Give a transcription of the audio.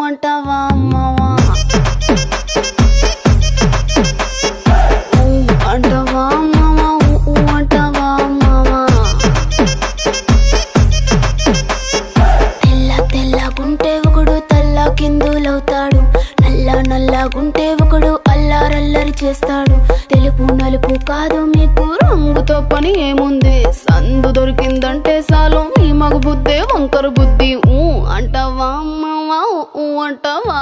అంటావా అమ్మవా అంటావా అమ్మవా అంటావా అమ్మవా తెల్ల తెల్లగుంటే ఒకడు తల్ల కిందులవుతాడు నల్ల నల్లగుంటే ఒకడు అల్లారల్లరి చేస్తాడు తెలుపు నలుపు కాదు మీకు రంగుతో పని ఏముంది సందు దొరికిందంటే చాలు మీ మగ బుద్ధే వంకర బుద్ధి అంటావా అమ్మవా అంటావా